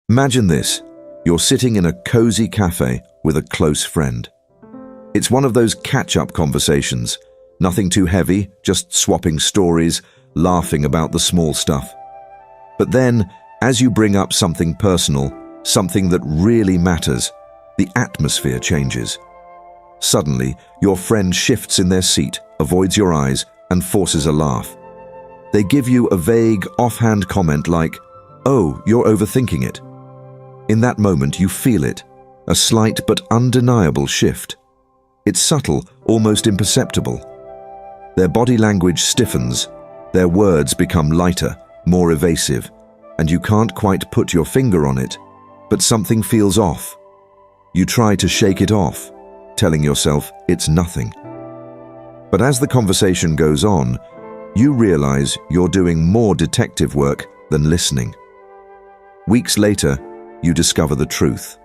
Imagine this. You're sitting in a cozy cafe with a close friend. It's one of those catch-up conversations. Nothing too heavy, just swapping stories, laughing about the small stuff. But then, as you bring up something personal, something that really matters, the atmosphere changes. Suddenly, your friend shifts in their seat, avoids your eyes, and forces a laugh. They give you a vague, offhand comment like, "Oh, you're overthinking it." In that moment, you feel it, a slight but undeniable shift. It's subtle, almost imperceptible. Their body language stiffens, their words become lighter, more evasive, and you can't quite put your finger on it, but something feels off. You try to shake it off, telling yourself it's nothing. But as the conversation goes on, you realize you're doing more detective work than listening. Weeks later, you discover the truth.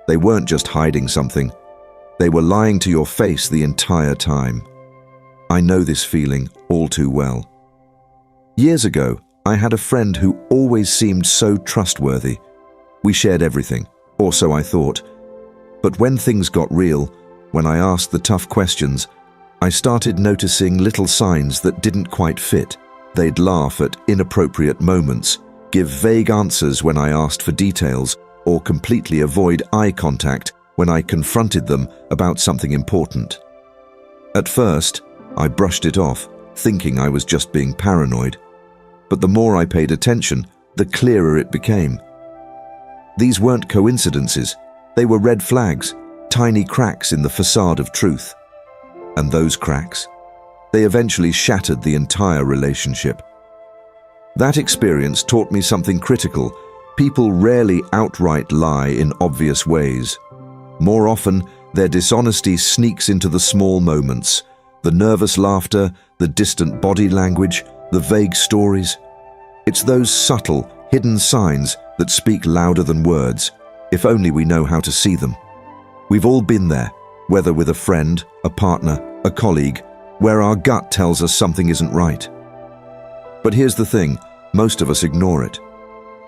They weren't just hiding something. They were lying to your face the entire time. I know this feeling all too well. Years ago, I had a friend who always seemed so trustworthy. We shared everything, or so I thought. But when things got real, when I asked the tough questions, I started noticing little signs that didn't quite fit. They'd laugh at inappropriate moments, give vague answers when I asked for details, or completely avoid eye contact when I confronted them about something important. At first, I brushed it off, thinking I was just being paranoid. But the more I paid attention, the clearer it became. These weren't coincidences. They were red flags, tiny cracks in the facade of truth. And those cracks, they eventually shattered the entire relationship. That experience taught me something critical. People rarely outright lie in obvious ways. More often, their dishonesty sneaks into the small moments, the nervous laughter, the distant body language, the vague stories. It's those subtle, hidden signs that speak louder than words, if only we know how to see them. We've all been there, whether with a friend, a partner, a colleague, where our gut tells us something isn't right. But here's the thing, most of us ignore it.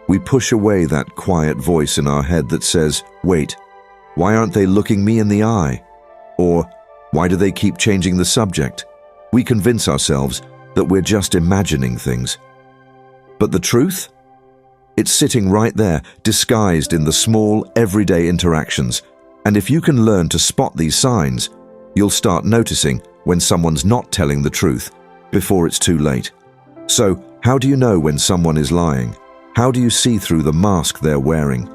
We push away that quiet voice in our head that says, "Wait, why aren't they looking me in the eye?" Or, "Why do they keep changing the subject?" We convince ourselves that we're just imagining things. But the truth? It's sitting right there, disguised in the small, everyday interactions. And if you can learn to spot these signs, you'll start noticing when someone's not telling the truth before it's too late. So, how do you know when someone is lying? How do you see through the mask they're wearing?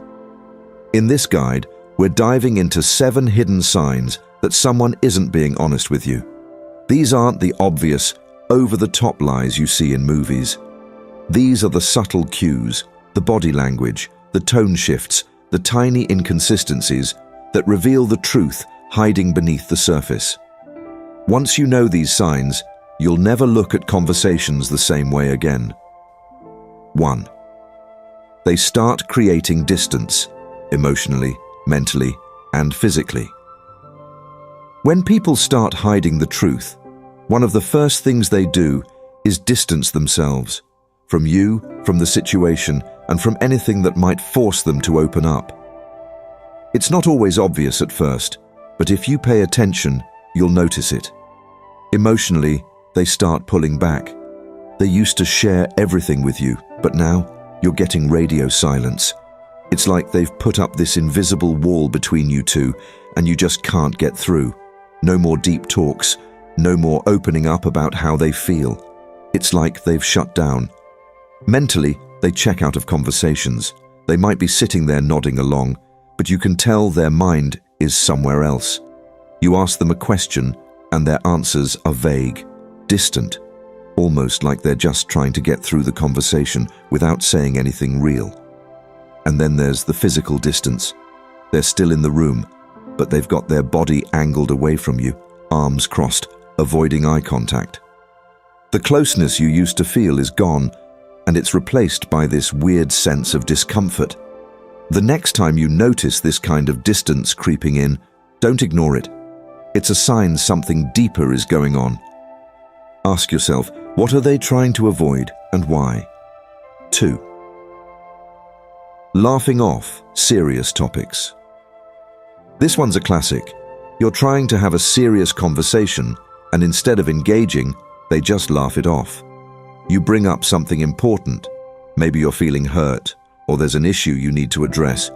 In this guide, we're diving into 7 hidden signs that someone isn't being honest with you. These aren't the obvious, over-the-top lies you see in movies. These are the subtle cues, the body language, the tone shifts, the tiny inconsistencies that reveal the truth hiding beneath the surface. Once you know these signs, you'll never look at conversations the same way again. 1. They start creating distance, emotionally, mentally, and physically. When people start hiding the truth, one of the first things they do is distance themselves from you, from the situation, and from anything that might force them to open up. It's not always obvious at first, but if you pay attention, you'll notice it. Emotionally, they start pulling back. They used to share everything with you, but now you're getting radio silence. It's like they've put up this invisible wall between you two, and you just can't get through. No more deep talks, no more opening up about how they feel. It's like they've shut down. Mentally, they check out of conversations. They might be sitting there nodding along, but you can tell their mind is somewhere else. You ask them a question, and their answers are vague, distant, almost like they're just trying to get through the conversation without saying anything real. And then there's the physical distance. They're still in the room, but they've got their body angled away from you, arms crossed, avoiding eye contact. The closeness you used to feel is gone, and it's replaced by this weird sense of discomfort. The next time you notice this kind of distance creeping in, don't ignore it. It's a sign something deeper is going on. Ask yourself, what are they trying to avoid and why? 2. Laughing off serious topics. This one's a classic. You're trying to have a serious conversation, and instead of engaging, they just laugh it off. You bring up something important. Maybe you're feeling hurt, or there's an issue you need to address,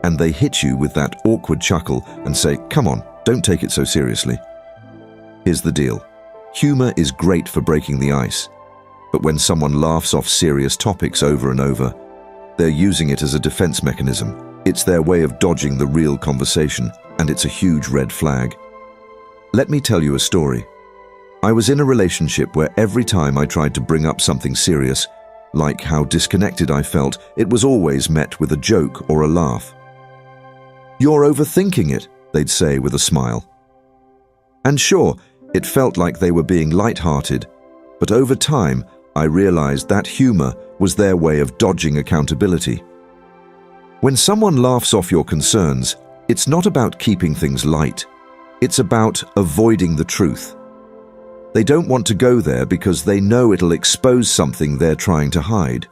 and they hit you with that awkward chuckle and say, "Come on, don't take it so seriously." Here's the deal. Humor is great for breaking the ice, but when someone laughs off serious topics over and over, they're using it as a defense mechanism. It's their way of dodging the real conversation, and it's a huge red flag. Let me tell you a story. I was in a relationship where every time I tried to bring up something serious, like how disconnected I felt, it was always met with a joke or a laugh. "You're overthinking it," they'd say with a smile. And sure, it felt like they were being light-hearted, but over time, I realized that humor was their way of dodging accountability. When someone laughs off your concerns, it's not about keeping things light. It's about avoiding the truth. They don't want to go there because they know it'll expose something they're trying to hide.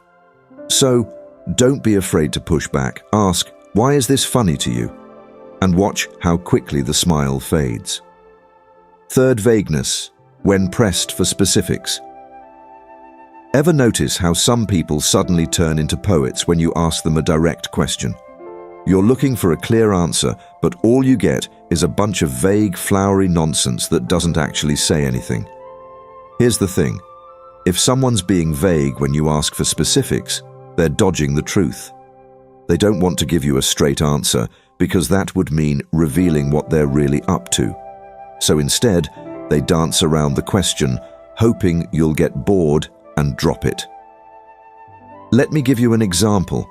So, don't be afraid to push back. Ask, "Why is this funny to you?" And watch how quickly the smile fades. Third, vagueness, when pressed for specifics. Ever notice how some people suddenly turn into poets when you ask them a direct question? You're looking for a clear answer, but all you get is a bunch of vague, flowery nonsense that doesn't actually say anything. Here's the thing. If someone's being vague when you ask for specifics, they're dodging the truth. They don't want to give you a straight answer because that would mean revealing what they're really up to. So instead, they dance around the question, hoping you'll get bored and drop it. Let me give you an example.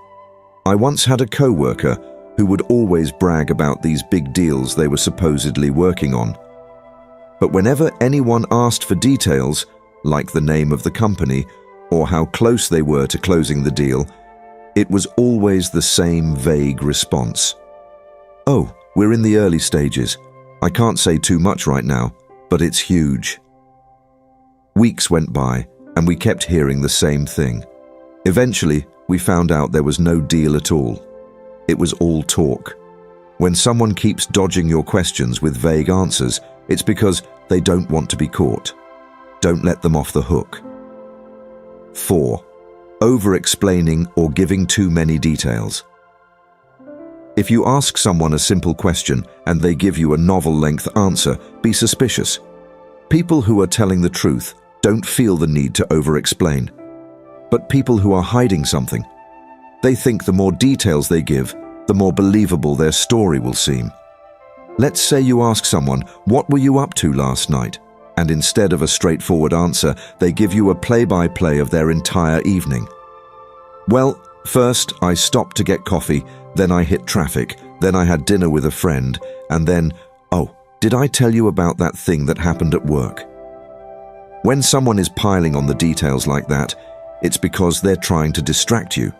I once had a coworker who would always brag about these big deals they were supposedly working on. But whenever anyone asked for details, like the name of the company or how close they were to closing the deal, it was always the same vague response. "Oh, we're in the early stages. I can't say too much right now, but it's huge." Weeks went by, and we kept hearing the same thing. Eventually, we found out there was no deal at all. It was all talk. When someone keeps dodging your questions with vague answers, it's because they don't want to be caught. Don't let them off the hook. 4. Over-explaining or giving too many details. If you ask someone a simple question and they give you a novel-length answer, be suspicious. People who are telling the truth don't feel the need to over-explain. But people who are hiding something, they think the more details they give, the more believable their story will seem. Let's say you ask someone, "What were you up to last night?" And instead of a straightforward answer, they give you a play-by-play of their entire evening. "Well, first I stopped to get coffee, then I hit traffic, then I had dinner with a friend, and then, oh, did I tell you about that thing that happened at work?" When someone is piling on the details like that, it's because they're trying to distract you.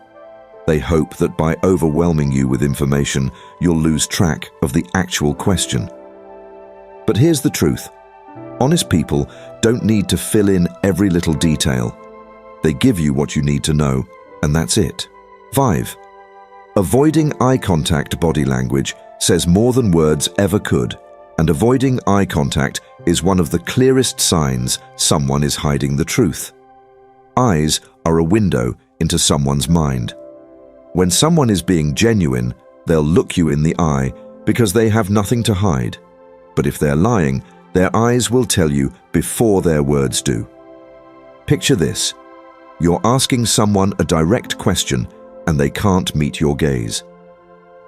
They hope that by overwhelming you with information, you'll lose track of the actual question. But here's the truth. Honest people don't need to fill in every little detail. They give you what you need to know, and that's it. 5. Avoiding eye contact body language says more than words ever could, and avoiding eye contact is one of the clearest signs someone is hiding the truth. Eyes are a window into someone's mind. When someone is being genuine, they'll look you in the eye because they have nothing to hide. But if they're lying, their eyes will tell you before their words do. Picture this. You're asking someone a direct question and they can't meet your gaze.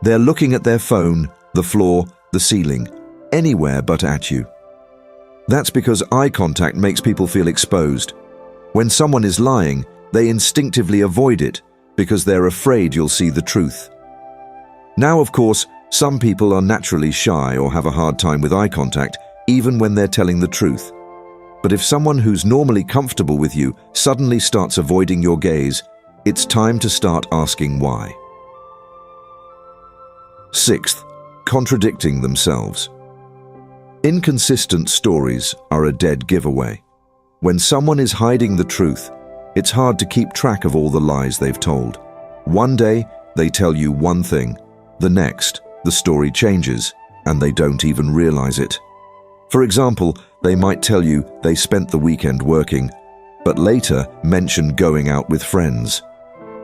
They're looking at their phone, the floor, the ceiling, anywhere but at you. That's because eye contact makes people feel exposed. When someone is lying, they instinctively avoid it because they're afraid you'll see the truth. Now, of course, some people are naturally shy or have a hard time with eye contact, even when they're telling the truth. But if someone who's normally comfortable with you suddenly starts avoiding your gaze, it's time to start asking why. 6th, contradicting themselves. Inconsistent stories are a dead giveaway. When someone is hiding the truth, it's hard to keep track of all the lies they've told. One day, They tell you one thing, the next, the story changes, and they don't even realize it. For example, they might tell you they spent the weekend working, but later mention going out with friends.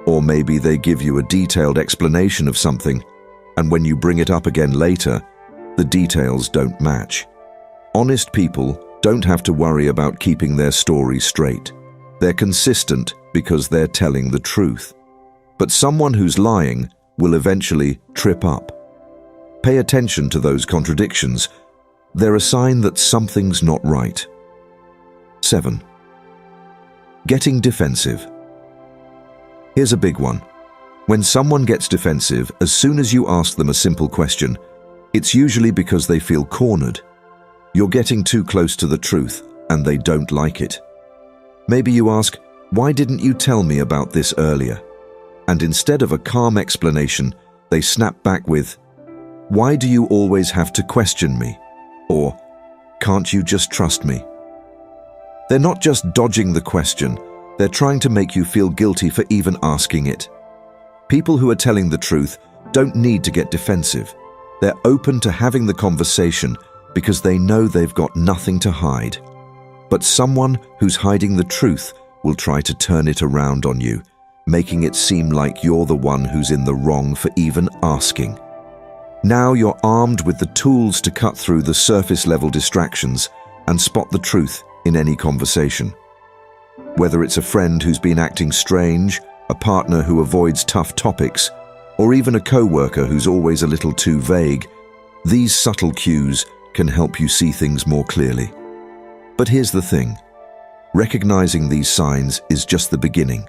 Or maybe they give you a detailed explanation of something, and when you bring it up again later, the details don't match. Honest people don't have to worry about keeping their story straight. They're consistent because they're telling the truth. But someone who's lying will eventually trip up. Pay attention to those contradictions. They're a sign that something's not right. 7. Getting defensive. Here's a big one. When someone gets defensive, as soon as you ask them a simple question, it's usually because they feel cornered. You're getting too close to the truth, and they don't like it. Maybe you ask, "Why didn't you tell me about this earlier?" And instead of a calm explanation, they snap back with, "Why do you always have to question me?" Or, "Can't you just trust me?" They're not just dodging the question, they're trying to make you feel guilty for even asking it. People who are telling the truth don't need to get defensive. They're open to having the conversation because they know they've got nothing to hide. But someone who's hiding the truth will try to turn it around on you, making it seem like you're the one who's in the wrong for even asking. Now you're armed with the tools to cut through the surface-level distractions and spot the truth in any conversation. Whether it's a friend who's been acting strange, a partner who avoids tough topics, or even a co-worker who's always a little too vague, these subtle cues can help you see things more clearly. But here's the thing. Recognizing these signs is just the beginning.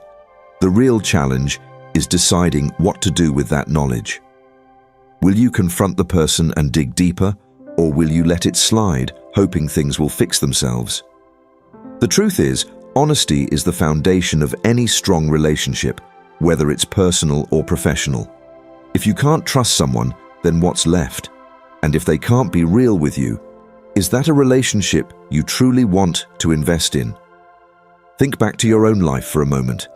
The real challenge is deciding what to do with that knowledge. Will you confront the person and dig deeper, or will you let it slide, hoping things will fix themselves? The truth is, honesty is the foundation of any strong relationship, whether it's personal or professional. If you can't trust someone, then what's left? And if they can't be real with you, is that a relationship you truly want to invest in? Think back to your own life for a moment.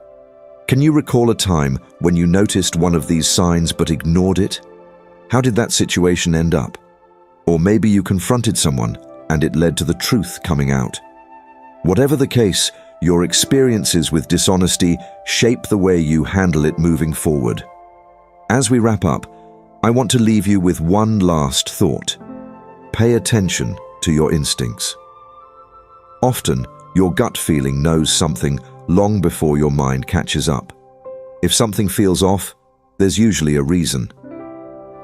Can you recall a time when you noticed one of these signs but ignored it? How did that situation end up? Or maybe you confronted someone and it led to the truth coming out. Whatever the case, your experiences with dishonesty shape the way you handle it moving forward. As we wrap up, I want to leave you with one last thought. Pay attention to your instincts. Often, your gut feeling knows something long before your mind catches up. If something feels off, there's usually a reason.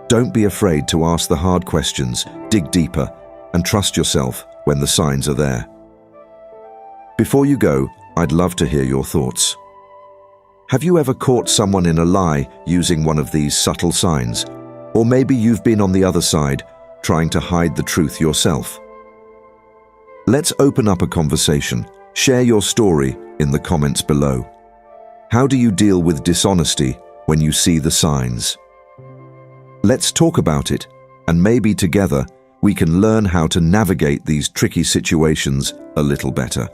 Don't be afraid to ask the hard questions, dig deeper, and trust yourself when the signs are there. Before you go, I'd love to hear your thoughts. Have you ever caught someone in a lie using one of these subtle signs? Or maybe you've been on the other side, trying to hide the truth yourself. Let's open up a conversation. Share your story in the comments below. How do you deal with dishonesty when you see the signs? Let's talk about it, and maybe together we can learn how to navigate these tricky situations a little better.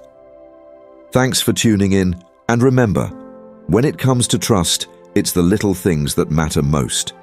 Thanks for tuning in, and remember, when it comes to trust, it's the little things that matter most.